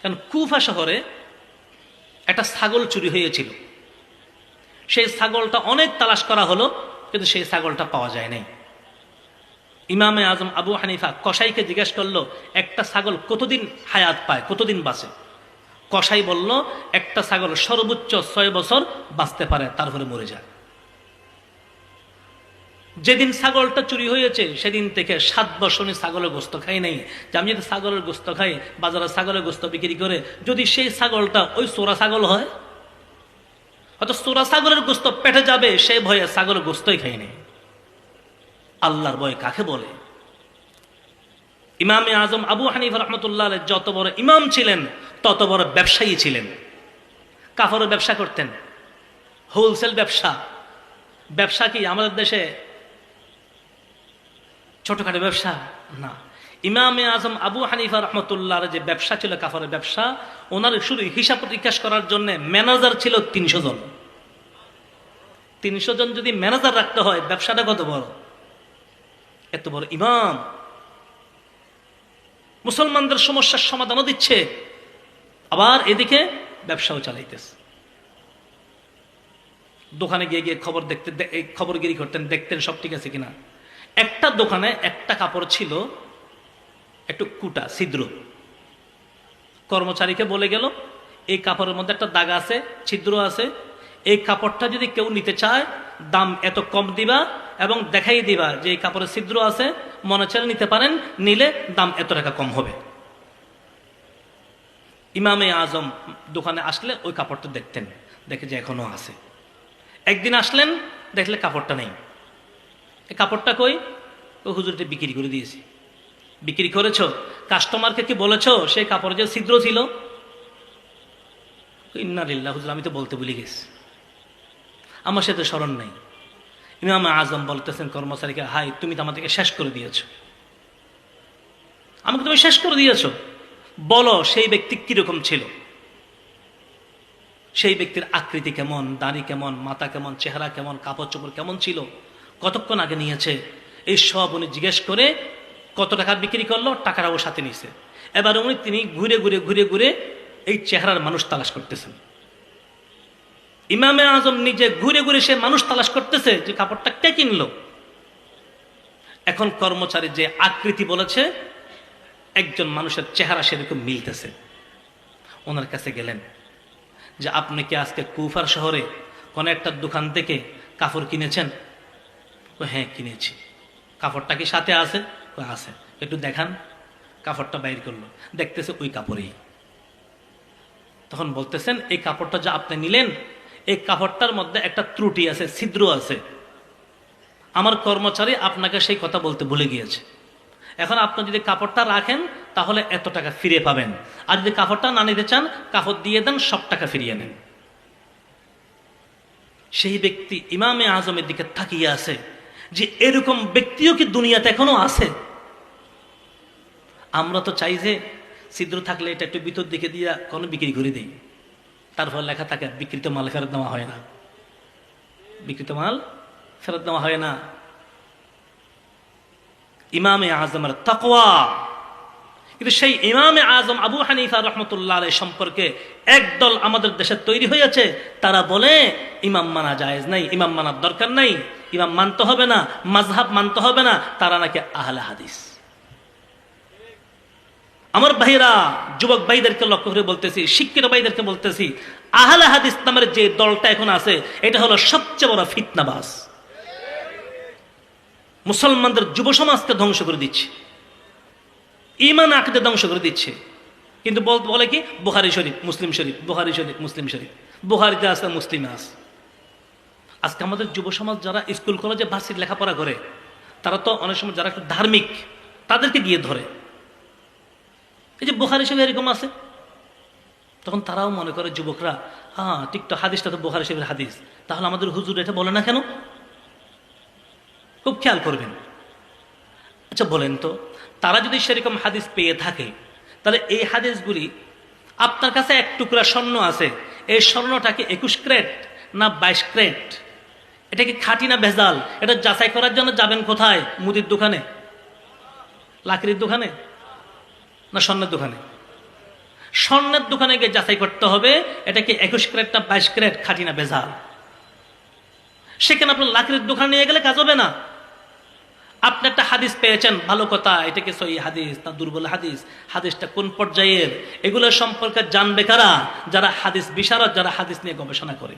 কারণ কুফা শহরে একটা ছাগল চুরি হয়েছিল। সেই ছাগলটা অনেক তালাশ করা হলো, কিন্তু সেই ছাগলটা পাওয়া যায় নাই। ইমামে আজম আবু হানিফা কসাইকে জিজ্ঞেস করলো, একটা ছাগল কতদিন হায়াত পায়, কতদিন বাঁচে? কসাই বলল, একটা ছাগল সর্বোচ্চ 6 বছর বাঁচতে পারে, তারপরে মরে যায়। যেদিন ছাগলটা চুরি হয়েছে সেদিন থেকে 7 বছর ছাগলের গোস্ত খাই নাই, যে আমি যদি ছাগলের গোস্ত খাই, বাজারে ছাগলের গোস্ত বিক্রি করে যদি সেই ছাগলটা ওই চোরা ছাগল হয়, হয়তো চোরা ছাগলের গোস্ত পেটে যাবে, সেই ভয়ে ছাগলের গোস্তই খাই নাই। আল্লাহর ভয় কাকে বলে? ইমামে আজম আবু হানিফা রহমতুল্লাহ আলাইহি যত বড় ইমাম ছিলেন, তত বড় ব্যবসায়ী ছিলেন। কাপড়ের ব্যবসা করতেন, হোলসেল ব্যবসা। ব্যবসা কি আমাদের দেশে ছোটখাটো ব্যবসা না। ইমামে আজম আবু হানিফা রহমতুল্লাহর যে ব্যবসা ছিল কাপড়ের ব্যবসা, ওনার শুধু হিসাব নিকাশ করার জন্য ম্যানেজার ছিল 300 জন। 300 জন যদি ম্যানেজার রাখতে হয়, ব্যবসাটা কত বড়! এত বড় ইমাম মুসলমানদের সমস্যার সমাধানও দিচ্ছে, আবার এদিকে ব্যবসাও চালাইতেছে। দোকানে গিয়ে গিয়ে খবরগিরি করতেন, দেখতেন সব ঠিক আছে কিনা। একটা দোকানে একটা কাপড় ছিল একটু কুটা, ছিদ্র। কর্মচারীকে বলে গেল, এই কাপড়ের মধ্যে একটা দাগ আছে, ছিদ্র আছে, এই কাপড়টা যদি কেউ নিতে চায় দাম এত কম দিবা এবং দেখাই দিবা যে এই কাপড়ের ছিদ্র আছে, মনে চাইলে নিতে পারেন, নিলে দাম এত টাকা কম হবে। ইমামে আজম দোকানে আসলে ওই কাপড়টা দেখতেন, দেখে যে এখনো আছে। একদিন আসলেন, দেখলে কাপড়টা নেই। এই কাপড়টা কই? ও হুজুরটা বিক্রি করে দিয়েছি। বিক্রি করেছ? কাস্টমারকে কি বলেছ সেই কাপড়ে যে ছিদ্র ছিল? ইন্না লিল্লাহ, হুজুর আমি তো বলতে ভুলে গেছি, আমার সাথে স্মরণ নেই। ইমাম আজম বলতেছেন কর্মচারীকে, হাই তুমি তো আমাদেরকে শেষ করে দিয়েছ, আমাকে তুমি শেষ করে দিয়েছ। বলো সেই ব্যক্তি কিরকম ছিল, সেই ব্যক্তির আকৃতি কেমন, দাড়ি কেমন, মাথা কেমন, চেহারা কেমন, কাপড় চোপড় কেমন ছিল, কতক্ষণ আগে নিয়েছে, এই সব উনি জিজ্ঞেস করে কত টাকা বিক্রি করলো, টাকাটাও সাথে নিছে। এবার তিনি ঘুরে ঘুরে ঘুরে ঘুরে এই চেহারার মানুষ তালাশ করতেছেন। ইমামে আজম নিজে ঘুরে ঘুরে সে মানুষ তালাশ করতেছে যে কাপড়টা কে কিনলো। এখন কর্মচারী যে আকৃতি বলেছে, একজন মানুষের চেহারা সেরকম মিলতেছে। ওনার কাছে গেলেন যে আপনি কি আজকে কুফার শহরে কোন একটা দোকান থেকে কাপড় কিনেছেন? হ্যাঁ কিনেছি। কাপড়টা কি সাথে আছে? আছে। একটু দেখান। কাপড়টা বাইর করলো, দেখতেছে ওই কাপড়ই। তখন বলতেছেন, এই কাপড়টা যা আপনি নিলেন, এই কাপড়টার মধ্যে একটা ত্রুটি আছে, ছিদ্র আছে। আমার কর্মচারী আপনাকে সেই কথা বলতে ভুলে গিয়েছে। এখন আপনি যদি কাপড়টা রাখেন তাহলে এত টাকা ফিরে পাবেন, আর যদি কাপড়টা না নিতে চান কাপড় দিয়ে দেন, সব টাকা ফিরিয়ে নেন। সেই ব্যক্তি ইমামে আজমের দিকে তাকিয়ে আছে যে এরকম ব্যক্তিও কি দুনিয়াতে এখনো আছে? আমরা তো চাই যে ছিদ্র থাকলে এটা একটু ভিতর দিকে দিয়ে কোনো বিক্রি করে দিই, তারপর লেখা থাকে বিকৃত মাল ফেরত দেওয়া হয় না, বিকৃত মাল ফেরত দেওয়া হয় না। ইমামে আজমের তাকওয়া। কিন্তু সেই ইমামে আজম আবু হানিফা রহমতুল্লাহ আলাইহি সম্পর্কে একদল আমাদের দেশে তৈরি হয়েছে, তারা বলে ইমাম মানা জায়েজ নাই, ইমাম মানার দরকার নাই, ইমাম মানতে হবে না, মাযহাব মানতে হবে না, তারা নাকি আহলে হাদিস। আমার ভাইরা, যুবক ভাইদেরকে লক্ষ্য করে বলতেছি, শিক্ষিত ভাইদেরকে বলতেছি, আহলে হাদিস নামের যে দলটা এখন আছে, এটা হলো সবচেয়ে বড় ফিতনাবাজ। মুসলমানদের যুব সমাজকে ধ্বংস করে দিচ্ছে, ঈমান আকীদা ধ্বংস করে দিচ্ছে। কিন্তু বলে কি বুখারী শরীফ, মুসলিম শরীফ, বুখারী শরীফ, মুসলিম শরীফ। বুখারীতে আছে, মুসলিমে আছে। আজকে আমাদের যুব সমাজ যারা স্কুল কলেজে ভার্সিটি লেখাপড়া করে, তারা তো অনেক সময় যারা একটু ধার্মিক তাদেরকে গিয়ে ধরে, এই যে বুখারী শরীফ এরকম আছে, তখন তারাও মনে করে যুবকরা, হ্যাঁ ঠিক তো, হাদিসটা তো বুখারী শরীফের হাদিস, তাহলে আমাদের হুজুর এটা বলে না কেন? খুব খেয়াল করবেন। আচ্ছা বলেন তো, তারা যদি সেরকম হাদিস পেয়ে থাকে, তাহলে এই হাদিসগুলি, আপনার কাছে এক টুকরা স্বর্ণ আছে, এই স্বর্ণটা কি 21 ক্যারেট না 22 ক্যারেট? এটা কি খাঁটি না ভেজাল? এটা যাচাই করার জন্য যাবেন কোথায়? মুদির দোকানে, লাকড়ির দোকানে, না স্বর্ণের দোকানে? স্বর্ণের দোকানে গিয়ে যাচাই করতে হবে এটা কি 21 ক্যারেট না 22 ক্যারেট, খাঁটি না ভেজাল। সেখানে আপনার লাকড়ির দোকানে নিয়ে গেলে কাজ হবে না। আপনি একটা হাদিস পেয়েছেন, ভালো কথা, এটা কি সহিহ হাদিস না দুর্বল হাদিস, হাদিসটা কোন পর্যায়ের, এগুলো সম্পর্কে জানবে কারা? যারা হাদিস বিশারদ, যারা হাদিস নিয়ে গবেষণা করে।